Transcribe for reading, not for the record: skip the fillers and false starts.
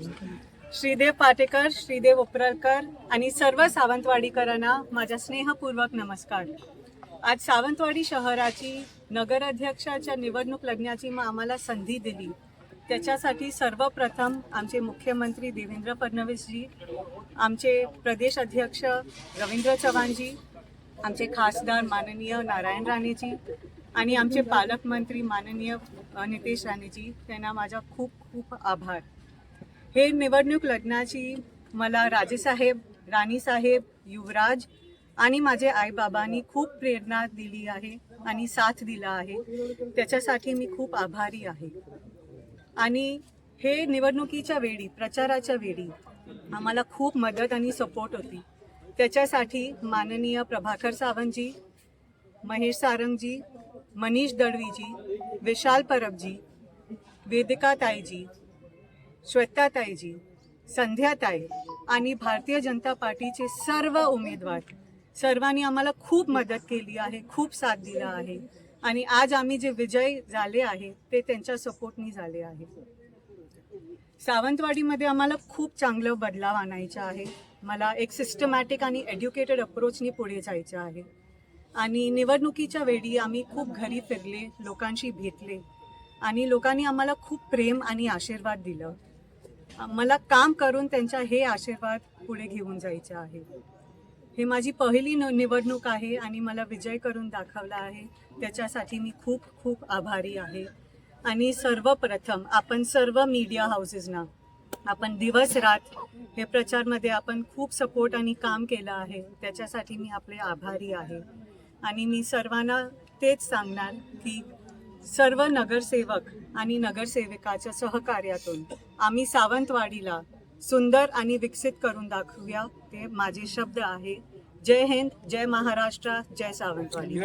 श्रीदेव पाटेकर, श्रीदेव उपरकर आणि सर्व सावंतवाडीकरांना माझा स्नेहपूर्वक नमस्कार। आज सावंतवाडी शहराची नगराध्यक्षाच्या निवडणूक लढण्याची आम्हाला संधी दिली, त्याच्यासाठी सर्वप्रथम आमचे मुख्यमंत्री देवेंद्र फडणवीसजी, आमचे प्रदेश अध्यक्ष रवींद्र चव्हाणजी, आमचे खासदार माननीय नारायण राणेजी आणि आमचे पालकमंत्री माननीय नितेश राणेजी, त्यांना माझा खूप खूप आभार। हे निवडणूक लढण्याची मला राजेसाहेब, राणीसाहेब, युवराज आणि माझे आईबाबांनी खूप प्रेरणा दिली आहे आणि साथ दिला आहे, त्याच्यासाठी मी खूप आभारी आहे। आणि हे निवडणुकीच्या वेळी, प्रचाराच्या वेळी आम्हाला खूप मदत आणि सपोर्ट होती, त्याच्यासाठी माननीय प्रभाकर सावंतजी, महेश सारंगजी, मनीष दळवीजी, विशाल परबजी, वेदिका ताईजी, श्वेताताईजी, संध्याताई आणि भारतीय जनता पार्टीचे सर्व उमेदवार सर्वांनी आम्हाला खूप मदत केली आहे, खूप साथ दिला आहे आणि आज आम्ही जे विजय झाले आहे ते त्यांच्या सपोर्टनी झाले आहे। सावंतवाडीमध्ये आम्हाला खूप चांगलं बदलाव आणायचं आहे। मला एक सिस्टमॅटिक आणि एज्युकेटेड अप्रोचनी पुढे जायचं आहे आणि निवडणुकीच्या वेळी आम्ही खूप घरी फिरले, लोकांशी भेटले आणि लोकांनी आम्हाला खूप प्रेम आणि आशीर्वाद दिलं। मला काम करून त्यांचा हे आशीर्वाद पुढे घेऊन जायचं आहे। हे माझी पहिली निवडणूक आहे आणि मला विजय करून दाखवला आहे, त्याच्यासाठी मी खूप खूप आभारी आहे। आणि सर्वप्रथम आपण सर्व मीडिया हाऊसेसना आपण दिवस रात हे प्रचारमध्ये आपण खूप सपोर्ट आणि काम केलं आहे, त्याच्यासाठी मी आपले आभारी आहे। आणि मी सर्वांना तेच सांगणार की सर्व नगरसेवक आणि नगरसेविकाच्या सहकार्यातून आम्ही सावंतवाडीला सुंदर आणि विकसित करून दाखवूया, ते माझे शब्द आहे। जय हिंद, जय महाराष्ट्र, जय सावंतवाडी।